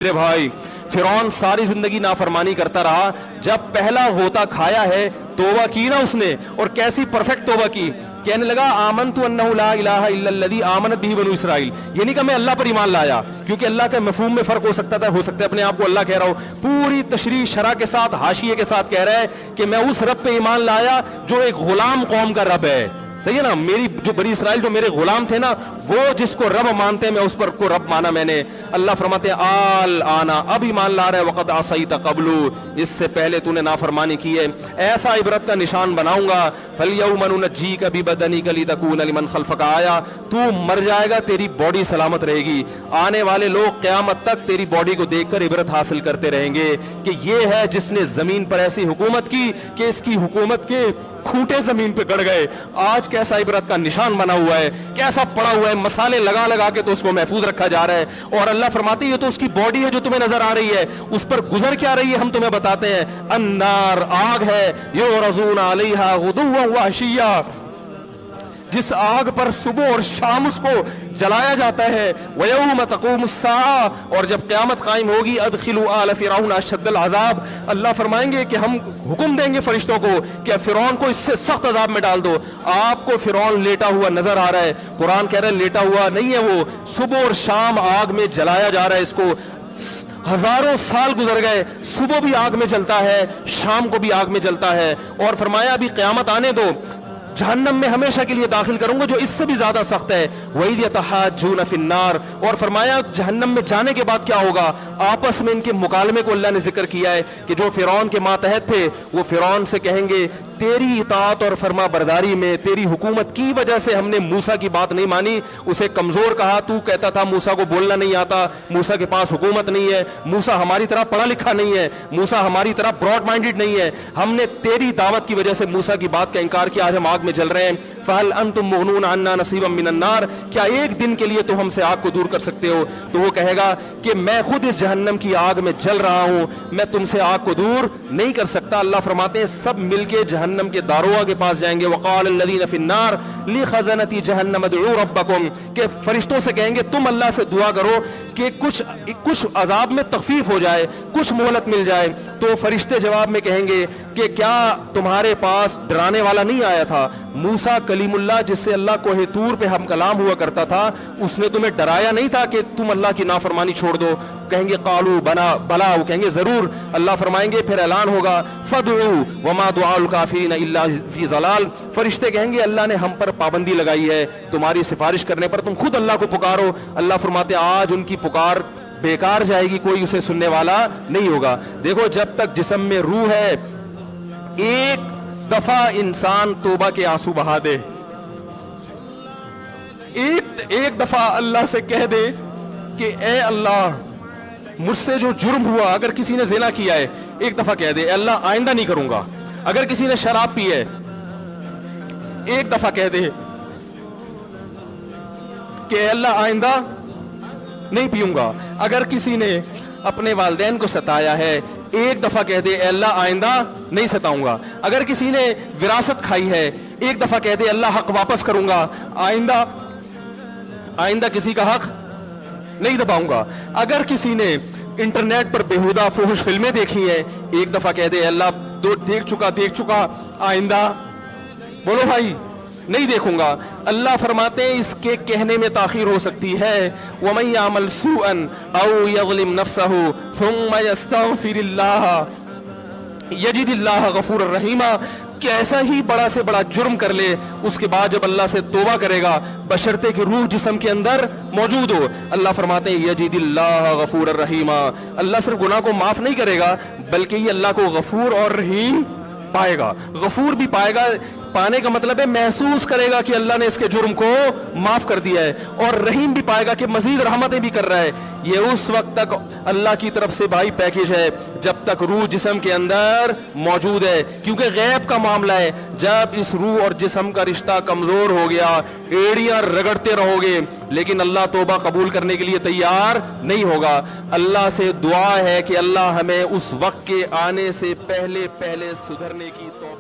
میرے بھائی فرعون ساری زندگی نافرمانی کرتا رہا, جب پہلا غوطہ کھایا ہے توبہ کی نا اس نے, اور کیسی پرفیکٹ توبہ کی, کہنے لگا آمنت انہ لا الہ الا الذی آمنت بہ بنو اسرائیل, یہ نہیں کہ میں اللہ پر ایمان لایا, کیونکہ اللہ کے مفہوم میں فرق ہو سکتا ہے اپنے آپ کو اللہ کہہ رہا ہو, پوری تشریح شرح کے ساتھ حاشیے کے ساتھ کہہ رہا ہے کہ میں اس رب پہ ایمان لایا جو ایک غلام قوم کا رب ہے. صحیح ہے نا, میری جو بنی اسرائیل جو میرے غلام تھے نا, وہ جس کو رب مانتے ہیں میں اس پر کو رب مانا میں نے. اللہ فرماتے ہیں آل آنا, اب ایمان لا رہے, وقد عصیت قبل, اس سے پہلے تو نے نافرمانی کی ہے, ایسا عبرت کا نشان بناؤں گا. فالیوم ننجیک ببدنک لتکون لمن خلفک آیا, تو مر جائے گا تیری باڈی سلامت رہے گی, آنے والے لوگ قیامت تک تیری باڈی کو دیکھ کر عبرت حاصل کرتے رہیں گے کہ یہ ہے جس نے زمین پر ایسی حکومت کی کہ اس کی حکومت کے کھوٹے زمین پہ گڑ گئے. آج کیسا عبرت کا نشان بنا ہوا ہے, کیسا پڑا ہوا ہے, مسالے لگا لگا کے تو اس کو محفوظ رکھا جا رہا ہے. اور اللہ فرماتے ہیں یہ تو اس کی باڈی ہے جو تمہیں نظر آ رہی ہے, اس پر گزر کیا رہی ہے ہم تمہیں بتاتے ہیں. النار, آگ ہے, یعرضون علیہا غدوا وعشیا, جس آگ پر صبح اور شام اس کو جلایا جاتا ہے. وَيَوْمَ تَقُومُ السَّاعَةُ, اور جب قیامت قائم ہوگی, أَدْخِلُوا آلَ فِرْعَوْنَ أَشَدَّ الْعَذَابِ, اللہ فرمائیں گے کہ ہم حکم دیں گے فرشتوں کو کہ فرعون کو اس سے سخت عذاب میں ڈال دو. آپ کو فرعون لیٹا ہوا نظر آ رہا ہے, قرآن کہہ رہا ہے لیٹا ہوا نہیں ہے وہ, صبح اور شام آگ میں جلایا جا رہا ہے اس کو. ہزاروں سال گزر گئے, صبح بھی آگ میں جلتا ہے, شام کو بھی آگ میں جلتا ہے. اور فرمایا ابھی قیامت آنے دو, جہنم میں ہمیشہ کے لیے داخل کروں گا جو اس سے بھی زیادہ سخت ہے. وَإِذْ يَتَحَاجُّونَ فِي النَّارِ, اور فرمایا جہنم میں جانے کے بعد کیا ہوگا, آپس میں ان کے مکالمے کو اللہ نے ذکر کیا ہے کہ جو فرعون کے ماتحت تھے وہ فرعون سے کہیں گے تیری اطاعت اور فرما برداری میں, تیری حکومت کی وجہ سے ہم نے موسیٰ کی بات نہیں مانی, اسے کمزور کہا, تو کہتا تھا موسیٰ کو بولنا نہیں آتا, موسیٰ کے پاس حکومت نہیں ہے, موسیٰ ہماری طرح پڑھا لکھا نہیں ہے, موسیٰ ہماری طرح براڈ مائنڈڈ نہیں ہے, ہم نے تیری دعوت کی وجہ سے موسیٰ کی بات کا انکار کیا, آج ہم آگ میں جل رہے ہیں. فَهَلْ أَنْتُمْ مُغْنُونَ عَنَّا نَصِيبًا مِّنَ النَّارِ, کیا ایک دن کے لیے تو ہم سے آگ کو دور کر سکتے ہو. تو وہ کہے گا کہ میں خود اس جہنم کی آگ میں جل رہا ہوں, میں تم سے آگ کو دور نہیں کر سکتا. اللہ فرماتے ہیں سب مل کے جہنم کے داروغ کے پاس جائیں گے. وقال الذین فی النار لخزنۃ جہنم ادعوا ربکم, کہ فرشتوں سے کہیں گے تم اللہ سے دعا کرو کہ کچھ عذاب میں تخفیف ہو جائے, کچھ مہلت مل جائے. تو فرشتے جواب میں کہیں گے کہ کیا تمہارے پاس ڈرانے والا نہیں آیا تھا, موسیٰ کلیم اللہ جس سے اللہ کوہ طور پہ ہم کلام ہوا کرتا تھا, اس نے تمہیں ڈرایا نہیں تھا کہ تم اللہ کی نافرمانی چھوڑ دو. کہیں گے قالوا بلا, وہ کہیں گے ضرور. اللہ فرمائیں گے پھر اعلان ہوگا فادعوا وما دعاء الکافرین الا فی ضلال, فرشتے کہیں گے اللہ نے ہم پر پابندی لگائی ہے تمہاری سفارش کرنے پر, تم خود اللہ کو پکارو. اللہ فرماتے آج ان کی پکار بیکار جائے گی, کوئی اسے سننے والا نہیں ہوگا. دیکھو جب تک جسم میں روح ہے, ایک دفعہ انسان توبہ کے آنسو بہا دے, ایک دفعہ اللہ سے کہہ دے کہ اے اللہ مجھ سے جو جرم ہوا, اگر کسی نے زنا کیا ہے ایک دفعہ کہہ دے اے اللہ آئندہ نہیں کروں گا. اگر کسی نے شراب پی ہے ایک دفعہ کہہ دے کہ اے اللہ آئندہ نہیں پیوں گا. اگر کسی نے اپنے والدین کو ستایا ہے ایک دفعہ کہہ دے اے اللہ آئندہ نہیں ستاؤں گا. اگر کسی نے وراثت کھائی ہے ایک دفعہ کہہ دے اللہ حق واپس کروں گا, آئندہ کسی کا حق نہیں دباؤں گا. اگر کسی نے انٹرنیٹ پر بیہودہ فحش فلمیں دیکھی ہیں ایک دفعہ کہہ دے اللہ دیکھ چکا آئندہ بولو بھائی نہیں دیکھوں گا. اللہ فرماتے ہیں اس کے کہنے میں تاخیر ہو سکتی ہے. وَمَن يَعْمَلْ سُوءًا أَوْ يَظْلِمْ نَفْسَهُ ثُمَّ يَسْتَغْفِرِ اللَّهَ يَجِدِ اللَّهَ غَفُورًا رَحِيمًا, کہ ایسا ہی بڑا سے بڑا جرم کر لے, اس کے بعد جب اللہ سے توبہ کرے گا بشرطے کہ روح جسم کے اندر موجود ہو, اللہ فرماتے ہیں یجد اللہ غفور الرحیم, اللہ صرف گناہ کو معاف نہیں کرے گا بلکہ یہ اللہ کو غفور اور رحیم پائے گا. غفور بھی پائے گا, پانے کا مطلب ہے محسوس کرے گا کہ اللہ نے اس کے جرم کو معاف کر دیا ہے, اور رحیم بھی پائے گا کہ مزید رحمتیں بھی کر رہا ہے. یہ اس وقت تک اللہ کی طرف سے بھائی پیکیج ہے جب تک روح جسم کے اندر موجود ہے, کیونکہ غیب کا معاملہ ہے. جب اس روح اور جسم کا رشتہ کمزور ہو گیا ایڑیاں رگڑتے رہو گے لیکن اللہ توبہ قبول کرنے کے لیے تیار نہیں ہوگا. اللہ سے دعا ہے کہ اللہ ہمیں اس وقت کے آنے سے پہلے سدھرنے کی توفیق